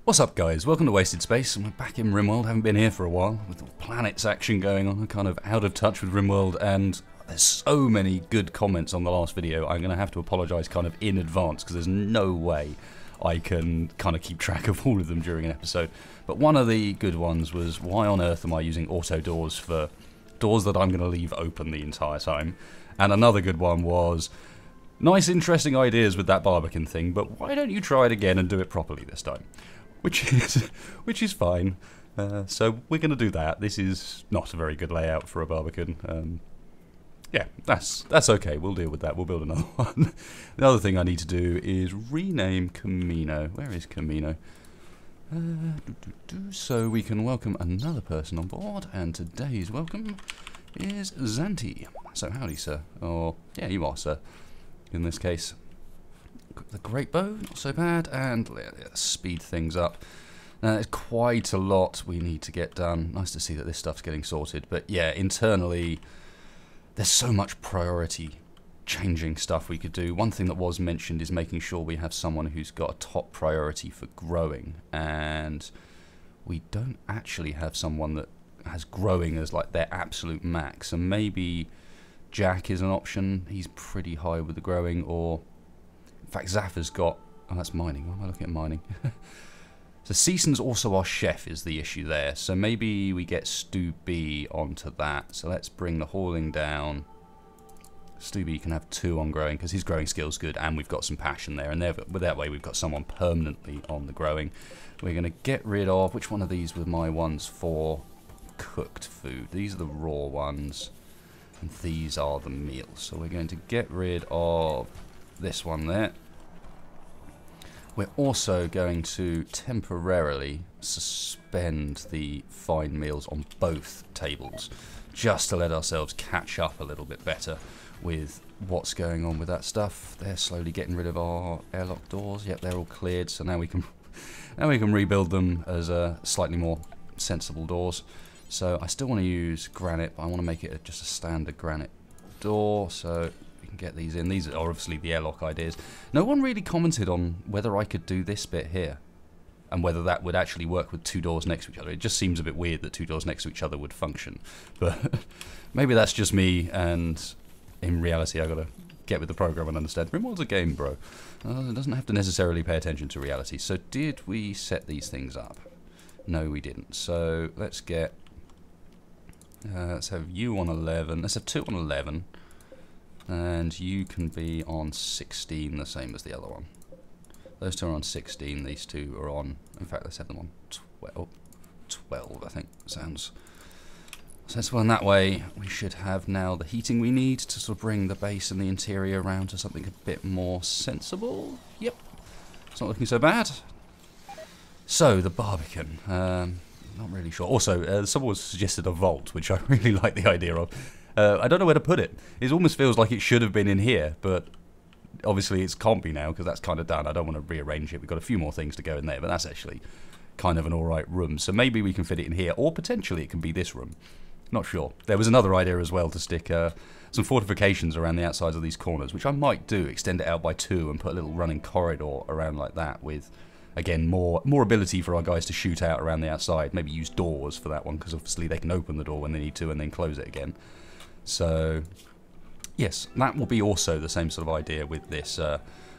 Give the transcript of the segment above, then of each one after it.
What's up, guys? Welcome to Wasted Space, and we're back in Rimworld. Haven't been here for a while with all planets action going on. I'm kind of out of touch with Rimworld, and there's so many good comments on the last video. I'm going to have to apologise kind of in advance because there's no way I can kind of keep track of all of them during an episode. But one of the good ones was, why on earth am I using auto doors for doors that I'm going to leave open the entire time? And another good one was, nice interesting ideas with that Barbican thing, but why don't you try it again and do it properly this time? Which is fine. So we're going to do that. This is not a very good layout for a Barbican. Yeah, that's okay. We'll deal with that. We'll build another one. The other thing I need to do is rename Camino. Where is Camino? So we can welcome another person on board, and today's welcome is Zanti. So howdy, sir. Or, yeah, you are, sir, in this case. The great bow, not so bad, and let's speed things up. Now, there's quite a lot we need to get done. Nice to see that this stuff's getting sorted, but yeah, internally, there's so much priority changing stuff we could do. One thing that was mentioned is making sure we have someone who's got a top priority for growing, and we don't actually have someone that has growing as like their absolute max, and maybe Jack is an option. He's pretty high with the growing, or in fact, Zaffa's got... Oh, that's mining. Why am I looking at mining? So Season's also our chef is the issue there. So maybe we get Stu B onto that. So let's bring the hauling down. Stu B can have 2 on growing because his growing skill's good and we've got some passion there. And that way we've got someone permanently on the growing. We're going to get rid of... Which one of these were my ones for cooked food? These are the raw ones. And these are the meals. So we're going to get rid of this one there. We're also going to temporarily suspend the fine meals on both tables, just to let ourselves catch up a little bit better with what's going on with that stuff. They're slowly getting rid of our airlock doors. Yep, they're all cleared, so now we can rebuild them as slightly more sensible doors. So I still want to use granite, but I want to make it just a standard granite door, so get these in. These are obviously the airlock ideas. No one really commented on whether I could do this bit here and whether that would actually work with 2 doors next to each other. It just seems a bit weird that 2 doors next to each other would function, but maybe that's just me, and in reality I gotta get with the program and understand Rimworld's a game, bro. It doesn't have to necessarily pay attention to reality. So did we set these things up? No, we didn't. So let's get let's have you on 11. Let's have 2 on 11. And you can be on 16, the same as the other one. Those 2 are on 16, these 2 are on... In fact, let's have them on 12, I think. Sounds sensible. And that way, we should have now the heating we need to sort of bring the base and the interior around to something a bit more sensible. Yep. It's not looking so bad. So, the Barbican. Not really sure. Also, someone suggested a vault, which I really like the idea of. I don't know where to put it. It almost feels like it should have been in here, but obviously it can't be now because that's kind of done. I don't want to rearrange it. We've got a few more things to go in there, but that's actually kind of an alright room. So maybe we can fit it in here, or potentially it can be this room. Not sure. There was another idea as well to stick some fortifications around the outsides of these corners, which I might do, extend it out by 2 and put a little running corridor around like that with, again, more ability for our guys to shoot out around the outside. Maybe use doors for that one, because obviously they can open the door when they need to and then close it again. So, yes, that will be also the same sort of idea with this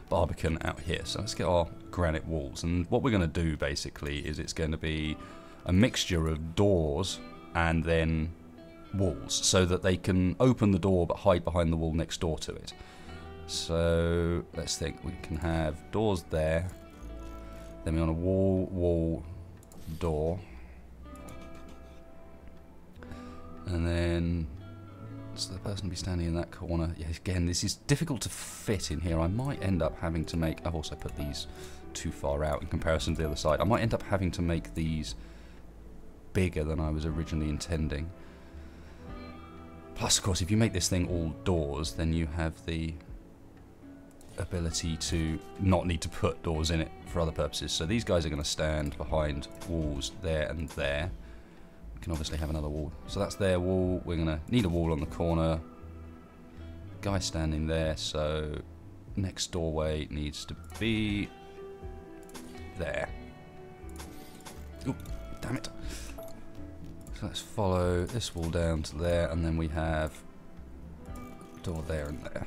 Barbican out here. So let's get our granite walls. And what we're going to do, basically, is it's going to be a mixture of doors and then walls, so that they can open the door but hide behind the wall next door to it. So, let's think. We can have doors there. Then we're on a wall, door. And then... So the person will be standing in that corner. Yeah, again, this is difficult to fit in here. I might end up having to make... I've also put these too far out in comparison to the other side. I might end up having to make these bigger than I was originally intending. Plus, of course, if you make this thing all doors, then you have the ability to not need to put doors in it for other purposes. So these guys are going to stand behind walls there and there. Can obviously have another wall. So that's their wall. We're going to need a wall on the corner. Guy standing there, so next doorway needs to be there. let's follow this wall down to there, and then we have a door there and there.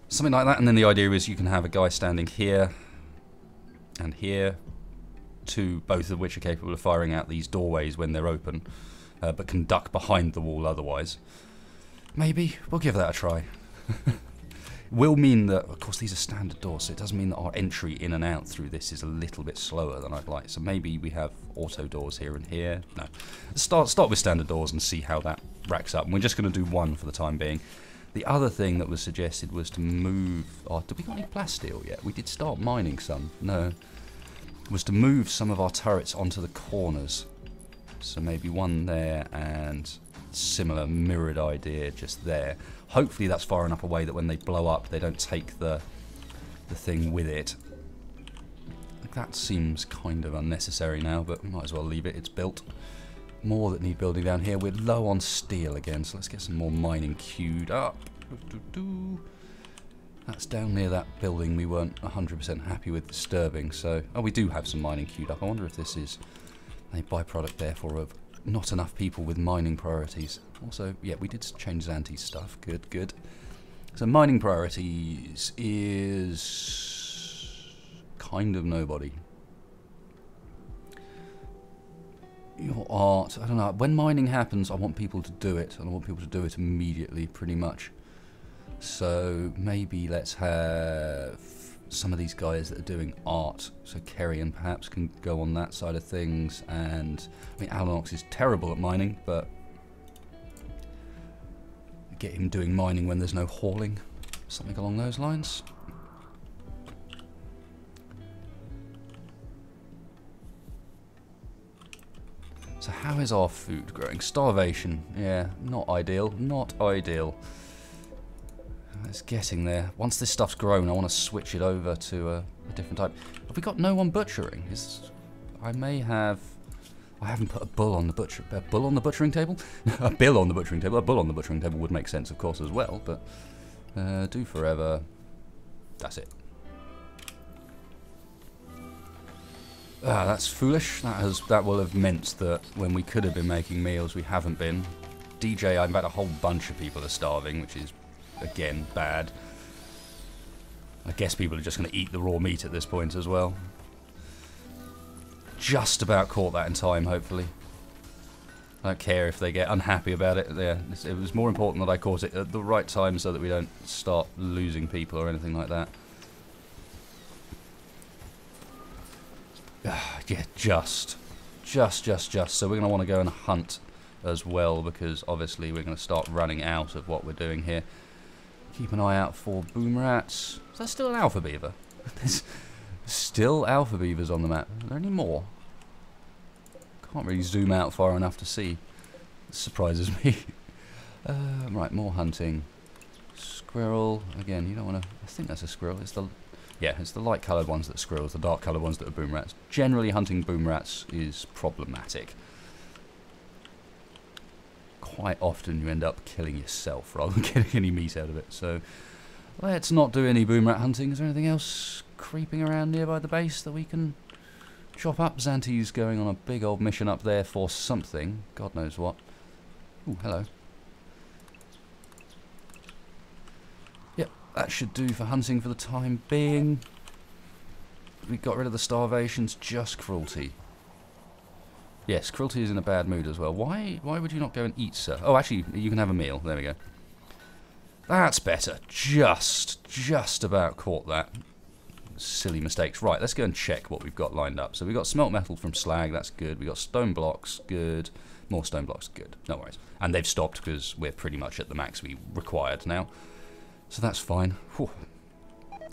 Something like that, and then the idea is you can have a guy standing here and here, both of which are capable of firing out these doorways when they're open, but can duck behind the wall otherwise. Maybe. We'll give that a try. Will mean that, of course, these are standard doors, so it does mean that our entry in and out through this is a little bit slower than I'd like. So maybe we have auto doors here and here. No. Start with standard doors and see how that racks up. And we're just going to do one for the time being. The other thing that was suggested was to move... Oh, did we got any plasteel yet? We did start mining some. No. Was to move some of our turrets onto the corners. So maybe one there and similar mirrored idea just there. Hopefully that's far enough away that when they blow up they don't take the thing with it. That seems kind of unnecessary now, but we might as well leave it. It's built. More that need building down here. We're low on steel again, so let's get some more mining queued up. That's down near that building we weren't 100% happy with disturbing, so... Oh, we do have some mining queued up. I wonder if this is a byproduct, therefore, of not enough people with mining priorities. Also, yeah, we did change Xanti's stuff. Good, good. So mining priorities is... kind of nobody. Your art, I don't know, when mining happens I want people to do it, and I want people to do it immediately, pretty much. So maybe let's have some of these guys that are doing art, so Kerrion perhaps can go on that side of things, and I mean Alanox is terrible at mining, but get him doing mining when there's no hauling, something along those lines. So how is our food growing? Starvation. Yeah, not ideal. Not ideal. It's getting there. Once this stuff's grown, I want to switch it over to a different type. Have we got no one butchering? I may have... I haven't put a bull on the butchering table? A bill on the butchering table. A bull on the butchering table would make sense, of course, as well. But do forever. That's it. Ah, that's foolish. That will have meant that when we could have been making meals, we haven't been. DJ, I've had a whole bunch of people are starving, which is, again, bad. I guess people are just going to eat the raw meat at this point as well. Just about caught that in time, hopefully. I don't care if they get unhappy about it. Yeah, it was more important that I caught it at the right time so that we don't start losing people or anything like that. Yeah, just. So we're going to want to go and hunt as well, because obviously we're going to start running out of what we're doing here. Keep an eye out for boom rats. Is that still an alpha beaver? There's still alpha beavers on the map. Are there any more? Can't really zoom out far enough to see. This surprises me. Right, more hunting. Squirrel. Again, you don't want to... I think that's a squirrel. Yeah, it's the light-coloured ones that are squirrels, the dark-coloured ones that are boom rats. Generally, hunting boom rats is problematic. Quite often you end up killing yourself rather than getting any meat out of it. So let's not do any boom rat hunting. Is there anything else creeping around nearby the base that we can chop up? Xanti's going on a big old mission up there for something. God knows what. Ooh, hello. That should do for hunting for the time being. We got rid of the starvations, just cruelty. Yes, cruelty is in a bad mood as well. Why would you not go and eat, sir? Oh, actually, you can have a meal. There we go. That's better. Just about caught that. Silly mistakes. Right, let's go and check what we've got lined up. So we've got smelt metal from slag, that's good. We've got stone blocks, good. More stone blocks, good. No worries. And they've stopped because we're pretty much at the max we required now. So that's fine. Whew.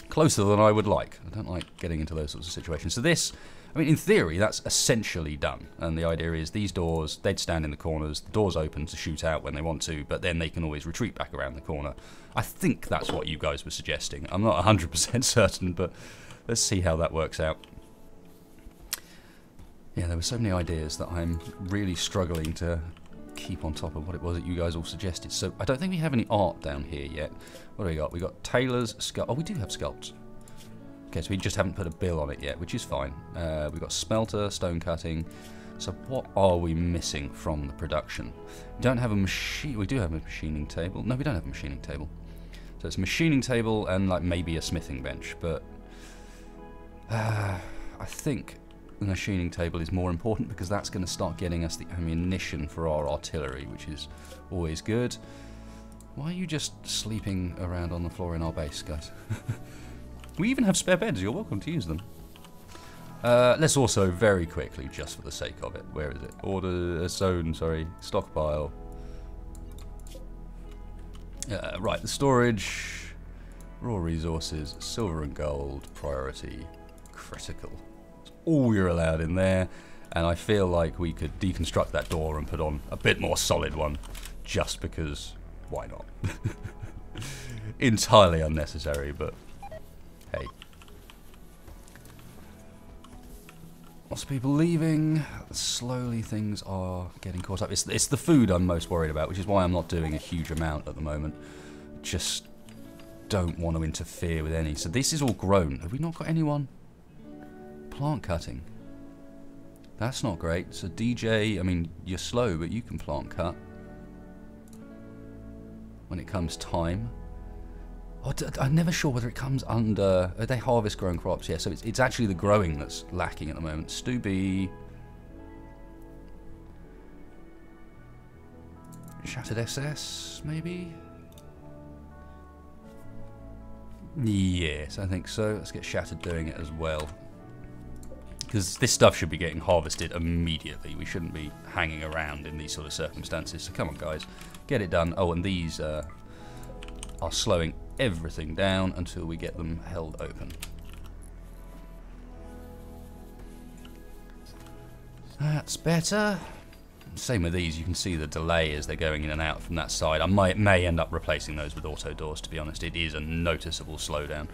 Closer than I would like. I don't like getting into those sorts of situations. So this, I mean, in theory, that's essentially done. And the idea is these doors, they'd stand in the corners, the doors open to shoot out when they want to, but then they can always retreat back around the corner. I think that's what you guys were suggesting. I'm not 100% certain, but let's see how that works out. Yeah, there were so many ideas that I'm really struggling to keep on top of what it was that you guys all suggested. So I don't think we have any art down here yet. What do we got? We got tailors, oh, we do have sculpts. Okay, so we just haven't put a bill on it yet, which is fine. We've got smelter, stone cutting. So what are we missing from the production? We don't have a machine. We do have a machining table. No, we don't have a machining table. So it's a machining table and like maybe a smithing bench, but I think the machining table is more important because that's going to start getting us the ammunition for our artillery, which is always good. Why are you just sleeping around on the floor in our base, guys? We even have spare beds. You're welcome to use them. Let's also very quickly, just for the sake of it, where is it? Order zone, sorry, stockpile. Right, the storage, raw resources, silver and gold, priority, critical. That's all you're allowed in there, and I feel like we could deconstruct that door and put on a bit more solid one, just because, why not? Entirely unnecessary, but hey. Lots of people leaving. Slowly things are getting caught up. It's the food I'm most worried about, which is why I'm not doing a huge amount at the moment. Just don't want to interfere with any. So this is all grown. Have we not got anyone? Plant cutting. That's not great. So DJ, I mean, you're slow, but you can plant cut. When it comes time. Oh, I'm never sure whether it comes under... they harvest grown crops, yeah, so it's actually the growing that's lacking at the moment. Stu B. Shattered SS, maybe? Yes, I think so. Let's get Shattered doing it as well. Because this stuff should be getting harvested immediately. We shouldn't be hanging around in these sort of circumstances. So come on, guys. Get it done. Oh, and these are slowing everything down until we get them held open. That's better. Same with these, you can see the delay as they're going in and out from that side. I may end up replacing those with auto doors, to be honest. It is a noticeable slowdown.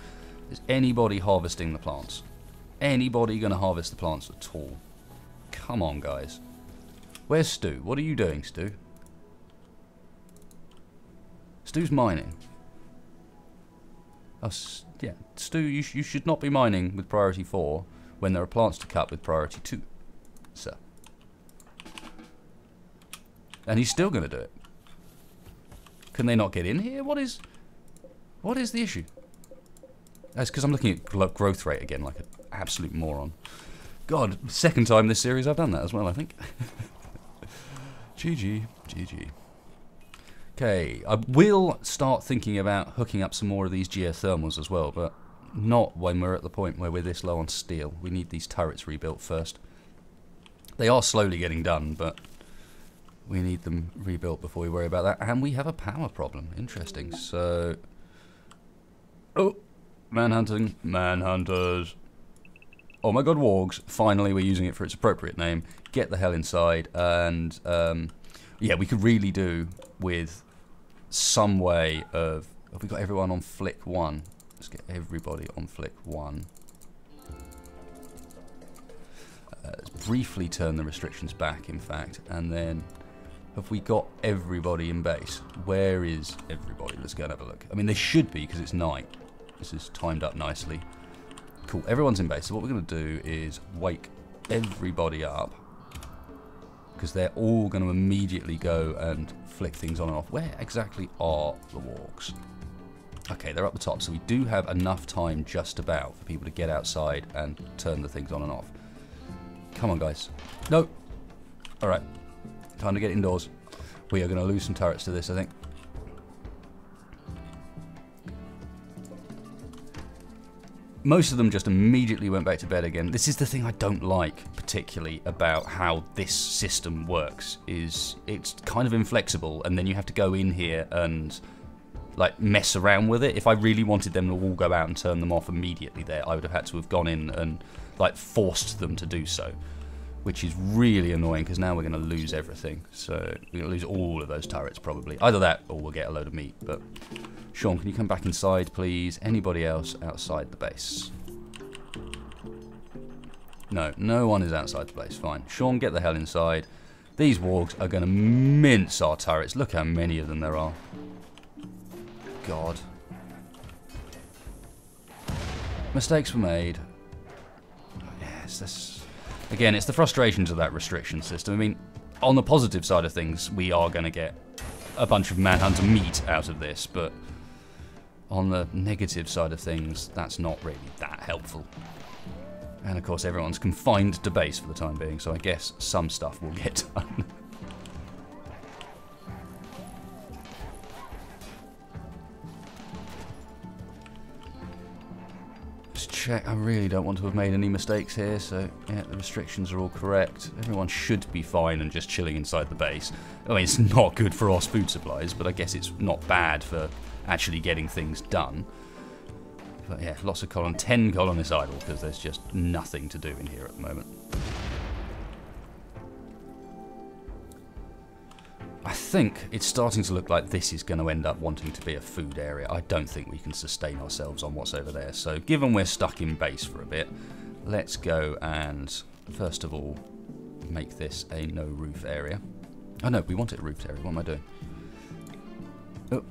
Is anybody harvesting the plants? Anybody going to harvest the plants at all? Come on, guys. Where's Stu? What are you doing, Stu? Stu's mining. Oh, yeah, Stu, you should not be mining with priority 4 when there are plants to cut with priority 2, sir. And he's still going to do it. Can they not get in here? What is the issue? That's because I'm looking at growth rate again like an absolute moron. God, second time this series I've done that as well, I think. GG, GG. Okay, I will start thinking about hooking up some more of these geothermals as well, but not when we're at the point where we're this low on steel. We need these turrets rebuilt first. They are slowly getting done, but we need them rebuilt before we worry about that. And we have a power problem. Interesting. So... oh! Manhunting. Manhunters. Oh my god, wargs. Finally, we're using it for its appropriate name. Get the hell inside. And, yeah, we could really do with some way of... have we got everyone on flick 1? Let's get everybody on flick 1. Let's briefly turn the restrictions back, in fact, and then... have we got everybody in base? Where is everybody? Let's go and have a look. I mean, they should be, because it's night. This is timed up nicely. Cool, everyone's in base. So what we're going to do is wake everybody up, because they're all going to immediately go and flick things on and off. Where exactly are the wargs? Okay, they're up the top, so we do have enough time just about for people to get outside and turn the things on and off. Come on, guys. No. All right. Time to get indoors. We are going to lose some turrets to this, I think. Most of them just immediately went back to bed again. This is the thing I don't like particularly about how this system works, is it's kind of inflexible, and then you have to go in here and like mess around with it. If I really wanted them to all go out and turn them off immediately there, I would have had to have gone in and like forced them to do so, which is really annoying because now we're going to lose everything. So we're going to lose all of those turrets probably. Either that or we'll get a load of meat. But Sean, can you come back inside, please? Anybody else outside the base? No, no one is outside the base. Fine. Sean, get the hell inside. These wargs are going to mince our turrets. Look how many of them there are. God. mistakes were made. Yes, this... Again, it's the frustrations of that restriction system. I mean, on the positive side of things, we are going to get a bunch of Manhunter meat out of this, but on the negative side of things, that's not really that helpful. And of course, everyone's confined to base for the time being, so I guess some stuff will get done. Just check, I really don't want to have made any mistakes here, so yeah, the restrictions are all correct. Everyone should be fine and just chilling inside the base. I mean, it's not good for us food supplies, but I guess it's not bad for actually getting things done. But yeah, lots of 10 colonists idle because there's just nothing to do in here at the moment. I think it's starting to look like this is going to end up wanting to be a food area. I don't think we can sustain ourselves on what's over there. So given we're stuck in base for a bit, let's go and first of all make this a no roof area. Oh no, we want it a roofed area. What am I doing? Oh,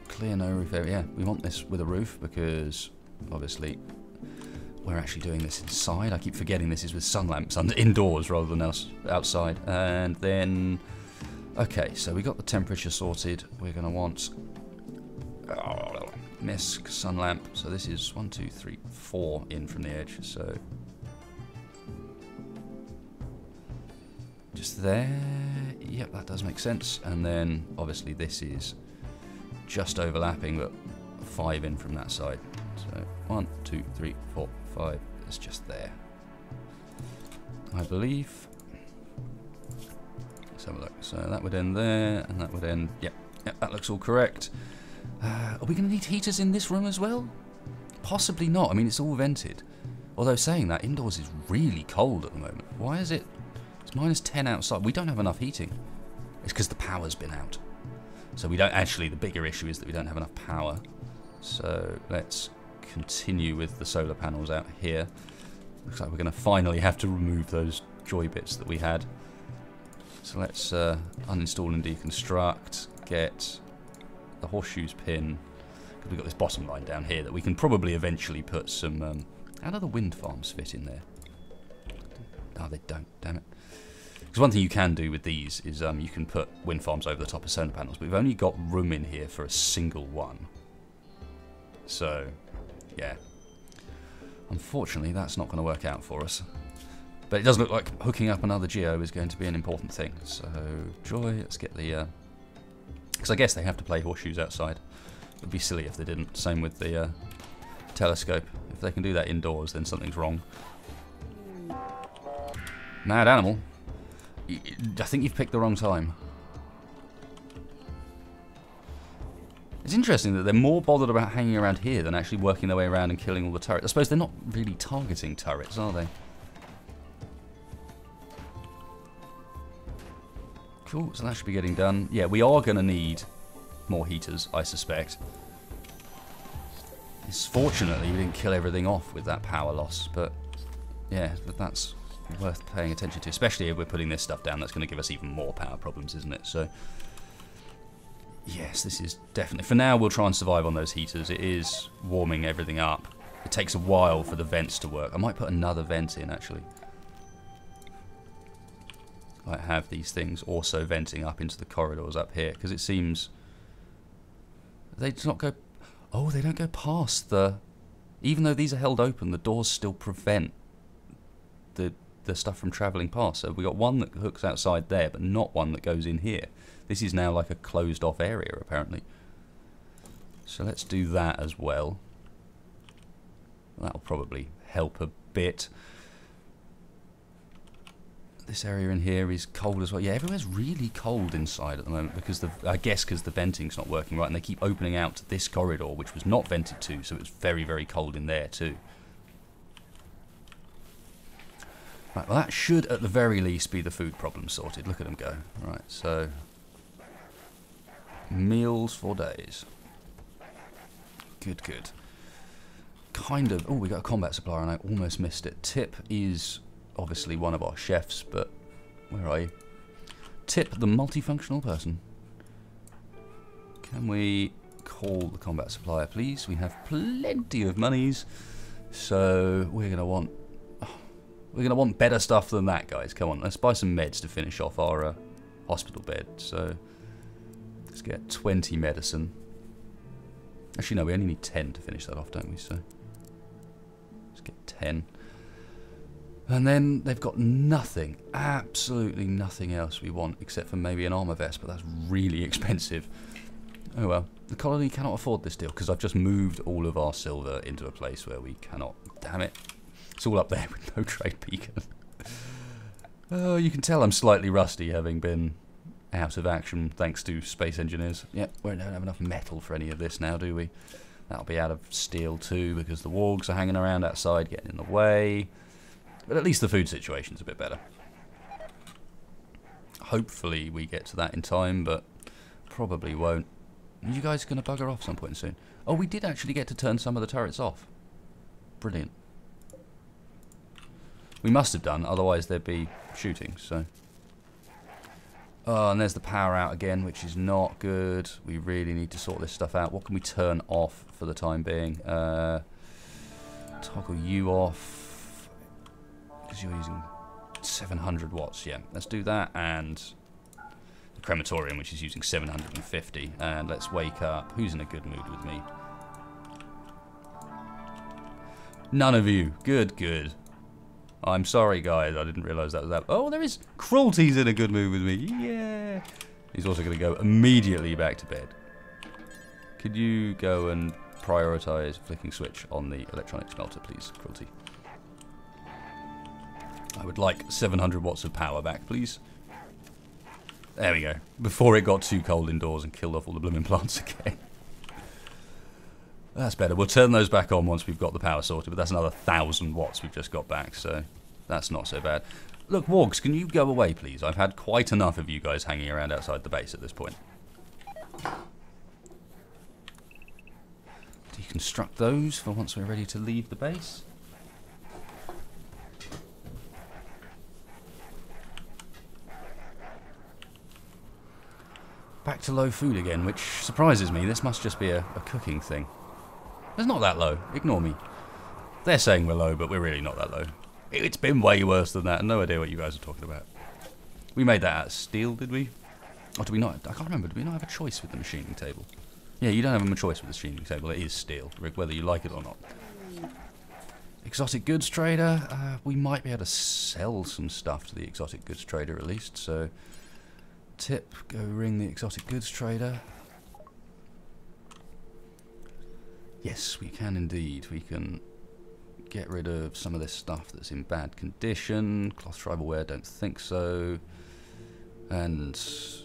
clear no roof area. Yeah, we want this with a roof because obviously we're actually doing this inside. I keep forgetting this is with sun lamps indoors rather than outside. And then, okay, so we got the temperature sorted. We're going to want misc, sun lamp. So this is 1, 2, 3, 4 in from the edge. So just there. Yep, that does make sense. And then obviously this is just overlapping, but 5 in from that side. So 1, 2, 3, 4, 5. It's just there, I believe. Let's have a look. So that would end there, and that would end. Yep, that looks all correct. Are we going to need heaters in this room as well? Possibly not. I mean, it's all vented. Although saying that, indoors is really cold at the moment. Why is it? It's -10 outside. We don't have enough heating. It's because the power's been out. So we don't actually. The bigger issue is that we don't have enough power. So let's continue with the solar panels out here. Looks like we're going to finally have to remove those joy bits that we had. So let's uninstall and deconstruct, get the horseshoes pin, because we've got this bottom line down here that we can probably eventually put some... how do the wind farms fit in there? Oh, they don't, damn it. Because one thing you can do with these is you can put wind farms over the top of solar panels, but we've only got room in here for a single one. So, yeah. Unfortunately, that's not going to work out for us. But it does look like hooking up another geo is going to be an important thing. So, Joy, let's get the... because I guess they have to play horseshoes outside. It would be silly if they didn't. Same with the telescope. If they can do that indoors, then something's wrong. Mad animal. I think you've picked the wrong time. It's interesting that they're more bothered about hanging around here than actually working their way around and killing all the turrets. I suppose they're not really targeting turrets, are they? Cool, so that should be getting done. Yeah, we are going to need more heaters, I suspect. Fortunately, we didn't kill everything off with that power loss, but yeah, that's worth paying attention to, especially if we're putting this stuff down. That's going to give us even more power problems, isn't it? So yes, this is definitely... For now, we'll try and survive on those heaters. It is warming everything up. It takes a while for the vents to work. I might put another vent in, actually. I have these things also venting up into the corridors up here, because it seems... They do not go... Oh, they don't go past the... Even though these are held open, the doors still prevent the stuff from travelling past. So we've got one that hooks outside there, but not one that goes in here. This is now like a closed off area, apparently. So let's do that as well. That'll probably help a bit. This area in here is cold as well. Yeah, everywhere's really cold inside at the moment because I guess because the venting's not working right, and they keep opening out to this corridor, which was not vented to, so it's very, very cold in there too. Right, well that should at the very least be the food problem sorted. Look at them go. Right, so meals for days. Good, good. Kind of... Oh, we got a combat supplier and I almost missed it. Tip is obviously one of our chefs, but where are you? Tip, the multifunctional person. Can we call the combat supplier, please? We have plenty of monies. So we're gonna want better stuff than that, guys. Come on, let's buy some meds to finish off our hospital bed. So let's get 20 medicine. Actually, no, we only need 10 to finish that off, don't we? So let's get 10. And then they've got nothing, absolutely nothing else we want, except for maybe an armor vest, but that's really expensive. Oh well, the colony cannot afford this deal, because I've just moved all of our silver into a place where we cannot. Damn it. It's all up there with no trade beacon. Oh, you can tell I'm slightly rusty, having been out of action thanks to space engineers. Yep, we don't have enough metal for any of this now, do we? That'll be out of steel too, because the wargs are hanging around outside, getting in the way. But at least the food situation's a bit better. Hopefully we get to that in time, but probably won't. Are you guys going to bugger off some point soon? Oh, we did actually get to turn some of the turrets off. Brilliant. We must have done, otherwise they'd be shooting, so. Oh, and there's the power out again, which is not good. We really need to sort this stuff out. What can we turn off for the time being? Toggle you off. Because you're using 700 watts, yeah. Let's do that, and the crematorium, which is using 750. And let's wake up. Who's in a good mood with me? None of you. Good, good. I'm sorry, guys. I didn't realise that was that. Oh, there is Cruelty's in a good mood with me. Yeah. He's also going to go immediately back to bed. Could you go and prioritise flicking switch on the electronic smelter, please, Cruelty? I would like 700 watts of power back, please. There we go. Before it got too cold indoors and killed off all the blooming plants again. That's better. We'll turn those back on once we've got the power sorted, but that's another 1,000 watts we've just got back, so that's not so bad. Look, wargs, can you go away, please? I've had quite enough of you guys hanging around outside the base at this point. Deconstruct those for once we're ready to leave the base. Back to low food again, which surprises me. This must just be a cooking thing. It's not that low. Ignore me. They're saying we're low, but we're really not that low. It's been way worse than that. No idea what you guys are talking about. We made that out of steel, did we? Or do we not? I can't remember. Do we not have a choice with the machining table? Yeah, you don't have a choice with the machining table. It is steel, whether you like it or not. Exotic goods trader. We might be able to sell some stuff to the exotic goods trader at least. So, tip, go ring the exotic goods trader. Yes, we can indeed. We can get rid of some of this stuff that's in bad condition. Cloth tribal wear, don't think so. And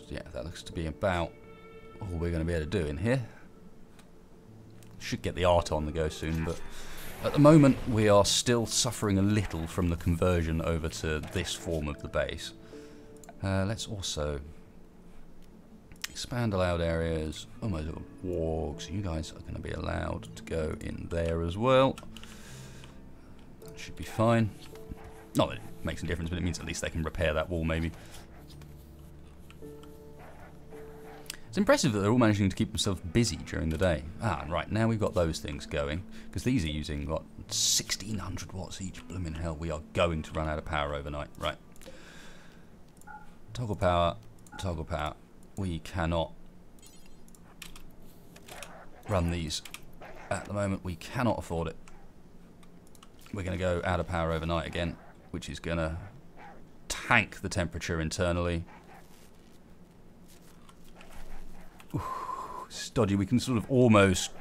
yeah, that looks to be about all we're going to be able to do in here. Should get the art on the go soon, but at the moment we are still suffering a little from the conversion over to this form of the base. Let's also expand allowed areas. Oh my little wargs, you guys are going to be allowed to go in there as well. That should be fine. Not that it makes a difference, but it means at least they can repair that wall maybe. It's impressive that they're all managing to keep themselves busy during the day. Ah, right, now we've got those things going. Because these are using, what, 1,600 watts each. Blooming hell, we are going to run out of power overnight. Right. Toggle power, toggle power. We cannot run these at the moment. We cannot afford it. We're going to go out of power overnight again, which is going to tank the temperature internally. Ooh, it's dodgy. We can sort of almost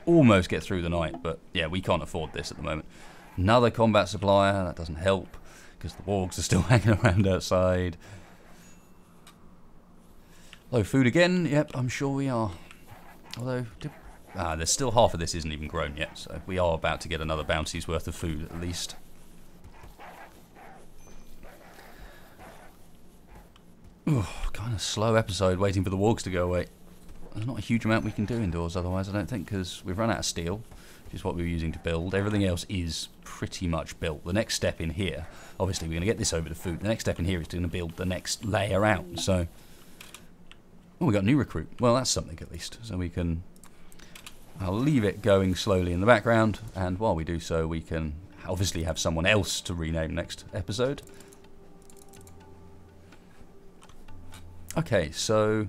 get through the night, but yeah, we can't afford this at the moment. Another combat supplier, that doesn't help because the wargs are still hanging around outside. Low food again, yep, I'm sure we are. Although, there's still half of this isn't even grown yet, so we are about to get another bounty's worth of food at least. Ooh, kind of slow episode waiting for the wargs to go away. There's not a huge amount we can do indoors otherwise, I don't think, because we've run out of steel, which is what we were using to build. Everything else is pretty much built. The next step in here, obviously we're going to get this over to food. The next step in here is going to build the next layer out, so... Oh, we got a new recruit. Well, that's something at least. So we can... I'll leave it going slowly in the background, and while we do so, we can obviously have someone else to rename next episode. Okay, so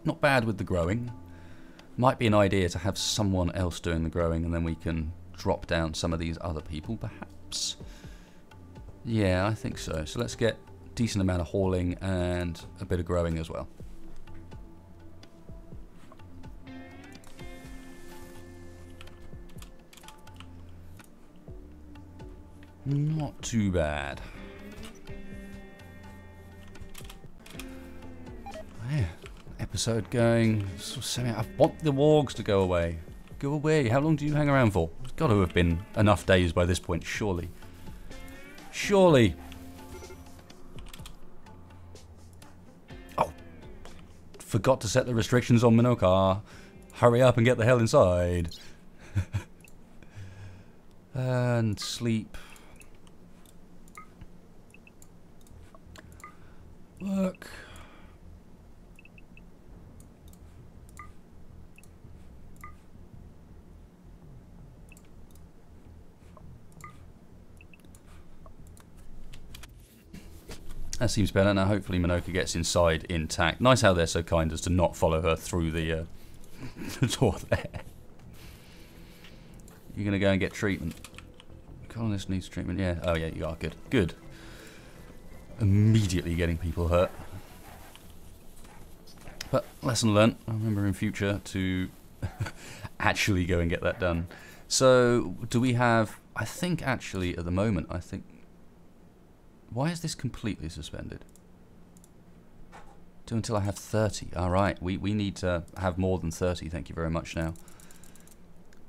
not bad with the growing. Might be an idea to have someone else doing the growing, and then we can drop down some of these other people, perhaps. Yeah, I think so. So let's get a decent amount of hauling and a bit of growing as well. Not too bad. Yeah, episode going. I want the wargs to go away. Go away. How long do you hang around for? It's got to have been enough days by this point, surely. Surely. Oh. Forgot to set the restrictions on Minokar. Hurry up and get the hell inside. And sleep. Work. That seems better. Now hopefully Minoka gets inside intact. Nice how they're so kind as to not follow her through the door there. You're going to go and get treatment. Colonist needs treatment. Yeah. Oh yeah, you are. Good. Good. Immediately getting people hurt. But lesson learnt. I remember in future to actually go and get that done. So do we have... I think actually at the moment, I think... Why is this completely suspended? Do until I have 30. Alright, we need to have more than 30, thank you very much now.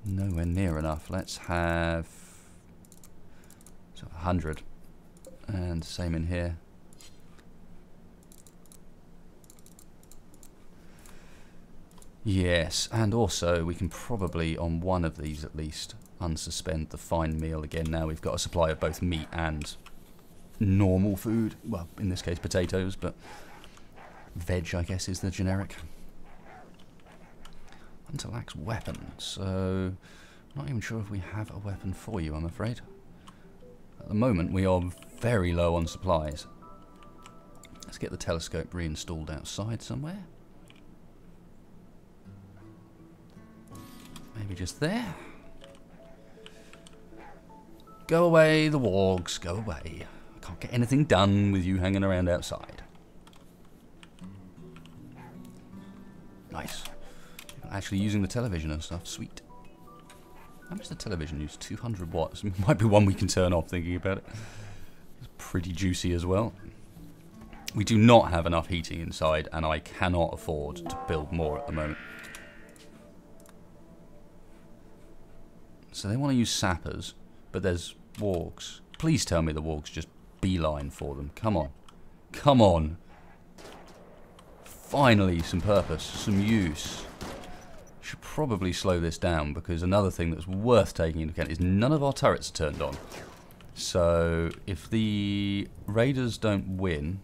Nowhere near enough. Let's have 100. And same in here. Yes, and also we can probably, on one of these at least, unsuspend the fine meal again. Now we've got a supply of both meat and normal food. Well, in this case potatoes, but veg I guess is the generic. Hunter lacks weapons, so not even sure if we have a weapon for you, I'm afraid. At the moment we are very low on supplies. Let's get the telescope reinstalled outside somewhere. Maybe just there. Go away, the wargs, go away. I can't get anything done with you hanging around outside. Nice. Actually using the television and stuff, sweet. How much does the television use? 200 watts. Might be one we can turn off thinking about it. It's pretty juicy as well. We do not have enough heating inside, and I cannot afford to build more at the moment. So they want to use sappers, but there's wargs. Please tell me the wargs just beeline for them. Come on. Come on. Finally some purpose, some use. Should probably slow this down, because another thing that's worth taking into account is none of our turrets are turned on. So if the raiders don't win...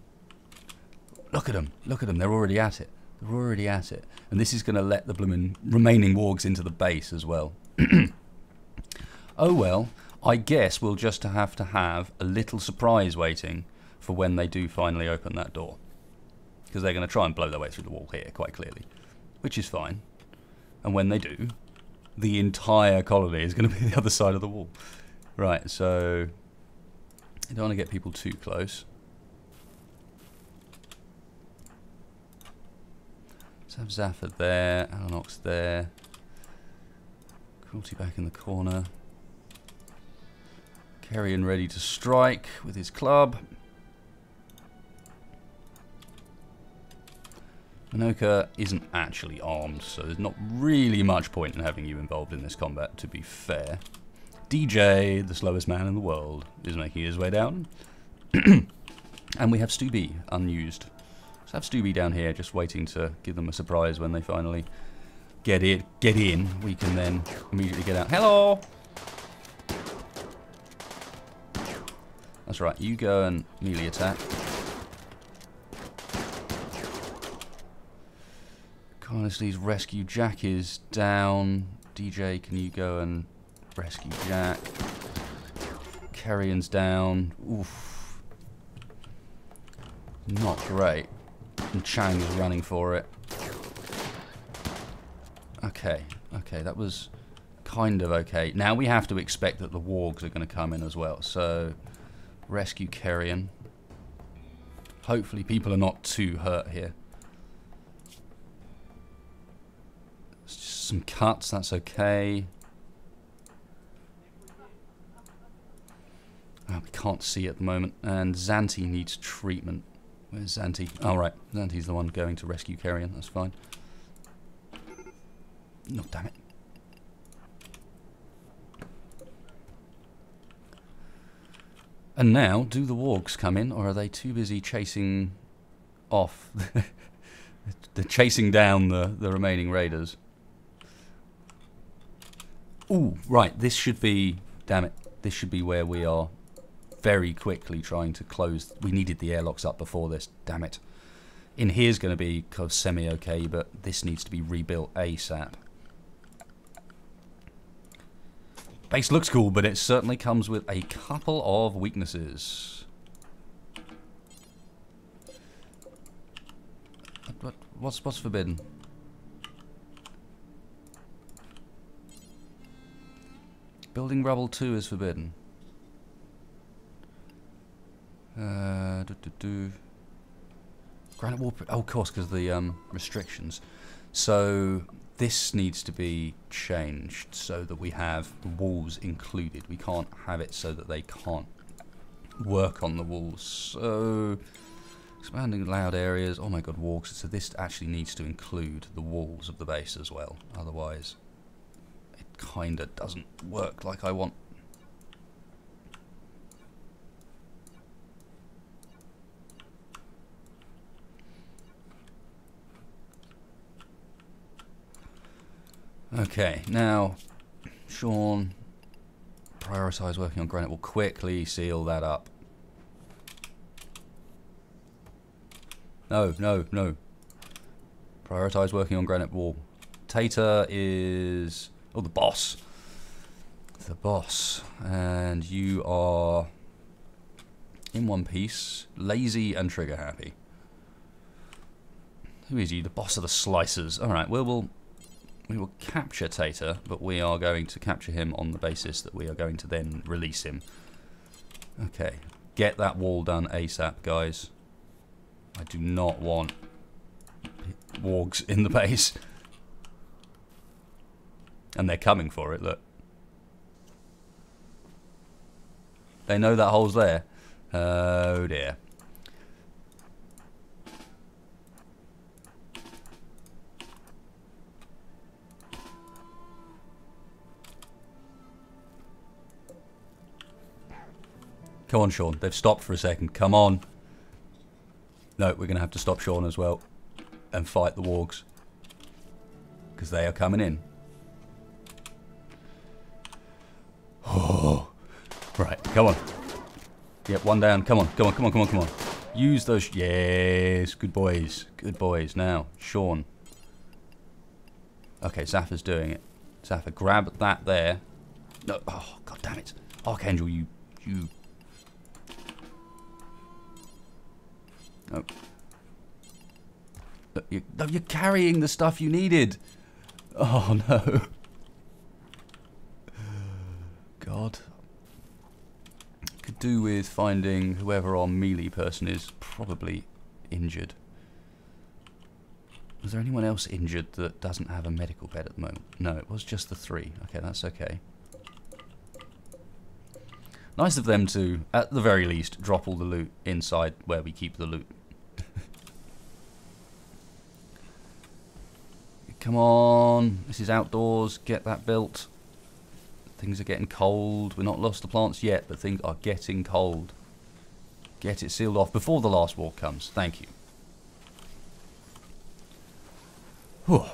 Look at them, they're already at it. They're already at it. And this is going to let the blooming remaining wargs into the base as well. Oh well, I guess we'll just have to have a little surprise waiting for when they do finally open that door. Because they're going to try and blow their way through the wall here, quite clearly. Which is fine. And when they do, the entire colony is going to be the other side of the wall. Right, so... I don't want to get people too close. Let's have Zaphod there, Alanox there. Cruelty back in the corner. Carrion ready to strike with his club. Minoka isn't actually armed, so there's not really much point in having you involved in this combat, to be fair. DJ, the slowest man in the world, is making his way down. And we have Stubby unused. Let's have Stubby down here, just waiting to give them a surprise when they finally get in. We can then immediately get out. Hello! That's right, you go and melee attack. Carnestly's rescue Jack is down. DJ, can you go and rescue Jack? Carrion's down. Oof. Not great. And Chang is running for it. Okay, okay, that was kind of okay. Now we have to expect that the wargs are going to come in as well. So, rescue Carrion. Hopefully people are not too hurt here. It's just some cuts, that's okay. Oh, we can't see at the moment. And Xanti needs treatment. Where's Xanti? Oh, right. Xanti's the one going to rescue Carrion. That's fine. No, damn it. And now, do the wargs come in, or are they too busy chasing off? They're chasing down the remaining raiders. Ooh, right. This should be... Damn it. This should be where we are very quickly trying to close. We needed the airlocks up before this. Damn it. In here's going to be kind of semi-okay, but this needs to be rebuilt ASAP. Base looks cool, but it certainly comes with a couple of weaknesses. What's forbidden? Building rubble 2 is forbidden. Granite wall. Oh, of course, because of the restrictions. So this needs to be changed so that we have the walls included. We can't have it so that they can't work on the walls. So expanding loud areas. Oh my god, walks. So this actually needs to include the walls of the base as well. Otherwise, it kind of doesn't work like I want. Okay, now, Sean, prioritise working on granite. We'll quickly seal that up. No, no, no. Prioritise working on granite wall. Tater is... Oh, the boss. The boss. And you are in one piece, lazy and trigger happy. Who is you? The boss of the slicers. Alright, we will capture Tater, but we are going to capture him on the basis that we are going to then release him. Okay, get that wall done ASAP, guys. I do not want wargs in the base. And they're coming for it, look. They know that hole's there. Oh dear. Come on, Sean. They've stopped for a second. Come on. No, we're going to have to stop Sean as well. And fight the wargs. Because they are coming in. Oh. Right, come on. Yep, one down. Come on, come on, come on, come on, come on. Use those... Yes, good boys. Good boys. Now, Sean. Okay, Zaffa's doing it. Zaffa, grab that there. No, oh, god damn it. Archangel, you... No. No, you're carrying the stuff you needed. Oh, no. God. Could do with finding whoever our melee person is probably injured. Was there anyone else injured that doesn't have a medical bed at the moment? No, it was just the 3. Okay, that's okay. Nice of them to, at the very least, drop all the loot inside where we keep the loot. Come on, this is outdoors, get that built. Things are getting cold. We're not lost the plants yet, but things are getting cold. Get it sealed off before the last war comes. Thank you. Whew.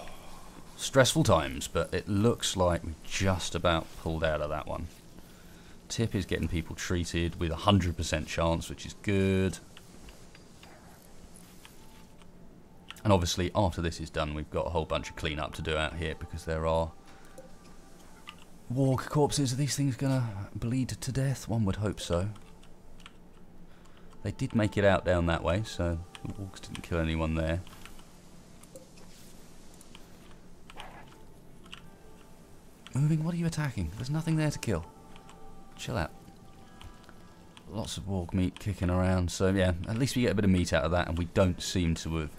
Stressful times, but it looks like we just about pulled out of that one. Tip is getting people treated with 100% chance, which is good. And obviously, after this is done, we've got a whole bunch of cleanup to do out here because there are warg corpses. Are these things gonna bleed to death? One would hope so. They did make it out down that way, so the wargs didn't kill anyone there. Moving, what are you attacking? There's nothing there to kill. Chill out. Lots of warg meat kicking around, so yeah, at least we get a bit of meat out of that, and we don't seem to have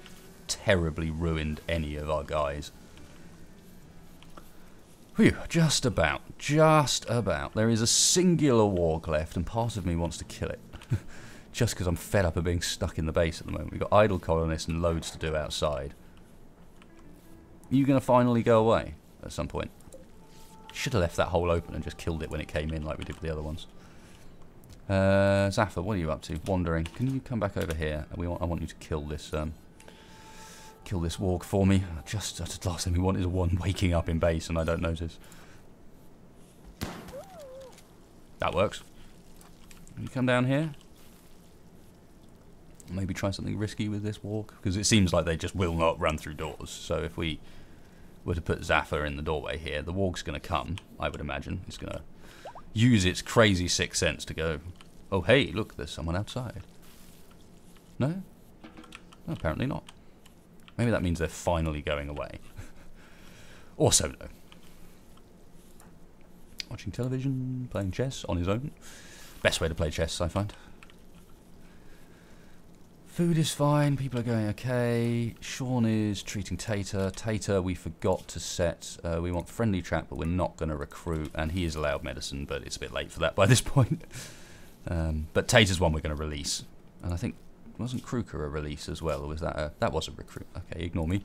terribly ruined any of our guys. Phew, just about. Just about. There is a singular warg left, and part of me wants to kill it. Just because I'm fed up of being stuck in the base at the moment. We've got idle colonists and loads to do outside. Are you going to finally go away at some point? Should have left that hole open and just killed it when it came in like we did with the other ones. Zaffa, what are you up to? Wandering. Can you come back over here? I want you to kill this warg for me. Just the last thing we want is one waking up in base and I don't notice. That works. Can you come down here? Maybe try something risky with this warg, because it seems like they just will not run through doors. So if we were to put Zaffa in the doorway here, the warg's going to come, I would imagine. It's going to use its crazy sixth sense to go, oh hey, look, there's someone outside. No? Oh, apparently not. Maybe that means they're finally going away. Also no. Watching television, playing chess on his own. Best way to play chess, I find. Food is fine, people are going okay. Sean is treating Tater. Tater, we forgot to set. We want friendly trap, but we're not going to recruit. And he is allowed medicine, but it's a bit late for that by this point. But Tater's one we're going to release. And I think, wasn't Kruker a release as well? Or was that a... That was a recruit. Okay, ignore me.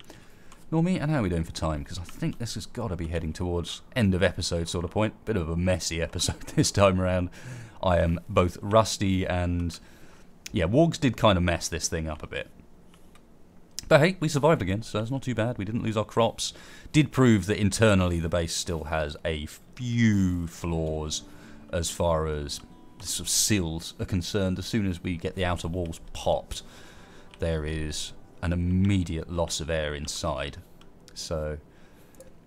Ignore me, and how are we doing for time? Because I think this has got to be heading towards end of episode sort of point. Bit of a messy episode this time around. I am both rusty and... Yeah, wargs did kind of mess this thing up a bit. But hey, we survived again, so it's not too bad. We didn't lose our crops. Did prove that internally the base still has a few flaws as far as the sort of sills are concerned. As soon as we get the outer walls popped, there is an immediate loss of air inside. So,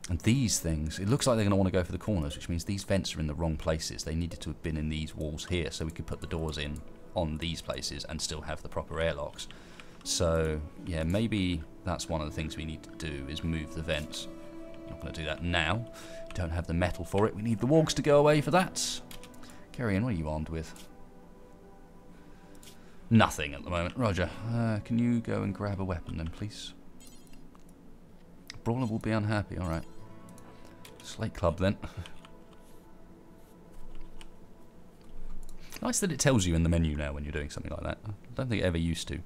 and these things, it looks like they're going to want to go for the corners, which means these vents are in the wrong places. They needed to have been in these walls here, so we could put the doors in on these places and still have the proper airlocks. So yeah, maybe that's one of the things we need to do is move the vents. Not going to do that now. Don't have the metal for it. We need the wargs to go away for that. Carry on, what are you armed with? Nothing at the moment. Roger. Can you go and grab a weapon then, please? Brawler will be unhappy. Alright. Slate Club then. Nice that it tells you in the menu now when you're doing something like that. I don't think it ever used to.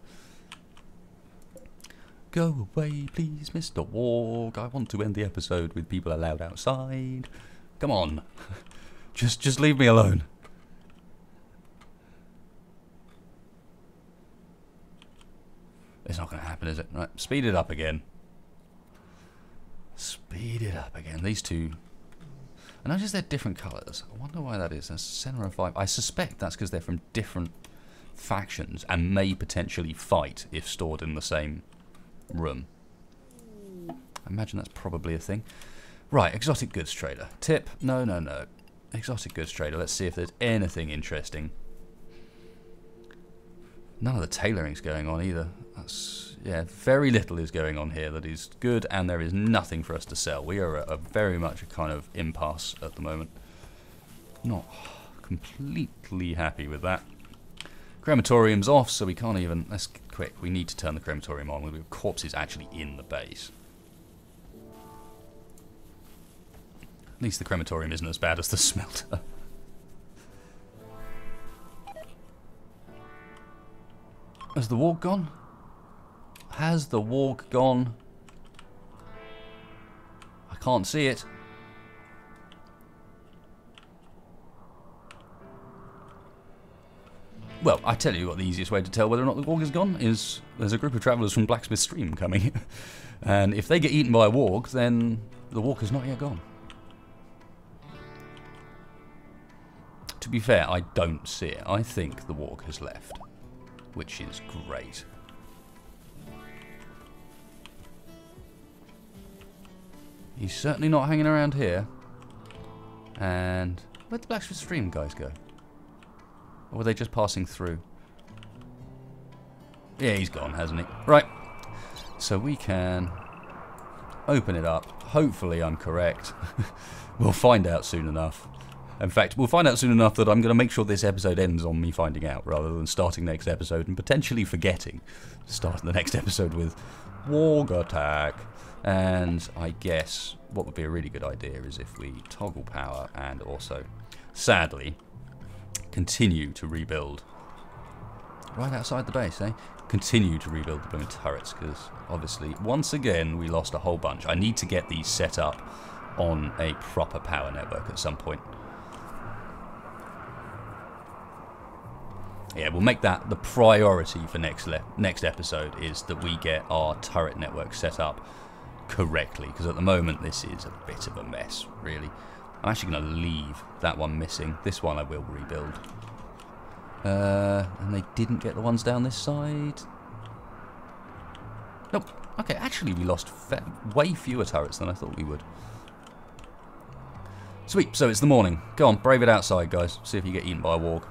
Go away, please, Mr. Warg. I want to end the episode with people allowed outside. Come on. just leave me alone. It's not going to happen, is it? Right, speed it up again. Speed it up again. These two... I notice they're different colours. I wonder why that is. There's Senna and 5. I suspect that's because they're from different factions and may potentially fight if stored in the same room. I imagine that's probably a thing. Right, exotic goods trader. Tip. No. Exotic goods trader. Let's see if there's anything interesting. None of the tailoring's going on either. That's, yeah, very little is going on here that is good, and there is nothing for us to sell. We are at very much a kind of impasse at the moment. Not completely happy with that. Crematorium's off, so we can't even... Let's get quick. We need to turn the crematorium on. We've got corpses actually in the base. At least the crematorium isn't as bad as the smelter. Has the warg gone? Has the warg gone? I can't see it. Well, I tell you what, the easiest way to tell whether or not the warg is gone is there's a group of travellers from Blacksmith Stream coming. And if they get eaten by a warg, then the warg is not yet gone. To be fair, I don't see it. I think the warg has left, which is great. He's certainly not hanging around here. And where'd the Blacksmith Stream guys go? Or were they just passing through? Yeah, he's gone, hasn't he? Right. So we can open it up. Hopefully I'm correct. We'll find out soon enough. In fact, we'll find out soon enough that I'm going to make sure this episode ends on me finding out, rather than starting next episode and potentially forgetting to start the next episode with Warg Attack. And I guess what would be a really good idea is if we toggle power and also, sadly, continue to rebuild right outside the base, eh? Continue to rebuild the blooming turrets, because obviously, once again, we lost a whole bunch. I need to get these set up on a proper power network at some point. Yeah, we'll make that the priority for next episode, is that we get our turret network set up correctly, because at the moment this is a bit of a mess, really. I'm actually going to leave that one missing. This one I will rebuild. And they didn't get the ones down this side. Nope. Okay, actually we lost way fewer turrets than I thought we would. Sweet, so it's the morning. Go on, brave it outside, guys. See if you get eaten by a warg.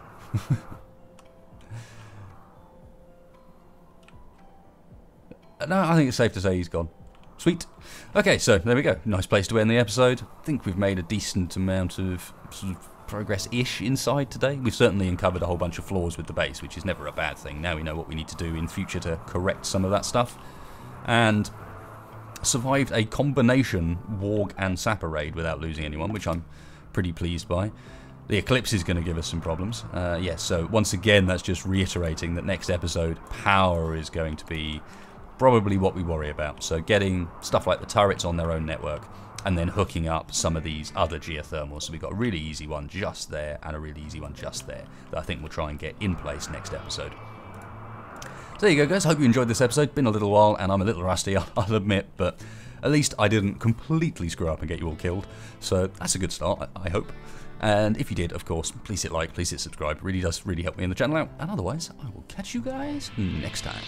No, I think it's safe to say he's gone. Sweet. Okay, so there we go. Nice place to end the episode. I think we've made a decent amount of sort of progress-ish inside today. We've certainly uncovered a whole bunch of flaws with the base, which is never a bad thing. Now we know what we need to do in future to correct some of that stuff. And survived a combination Warg and Sapper raid without losing anyone, which I'm pretty pleased by. The Eclipse is going to give us some problems. Yes, so once again, that's just reiterating that next episode, power is going to be probably what we worry about. So getting stuff like the turrets on their own network and then hooking up some of these other geothermals. So we've got a really easy one just there and a really easy one just there that I think we'll try and get in place next episode. So there you go, guys. Hope you enjoyed this episode. Been a little while and I'm a little rusty, I'll admit, but at least I didn't completely screw up and get you all killed. So that's a good start, I hope. And if you did, of course, please hit like, please hit subscribe. It really does help me in the channel out. And otherwise, I will catch you guys next time.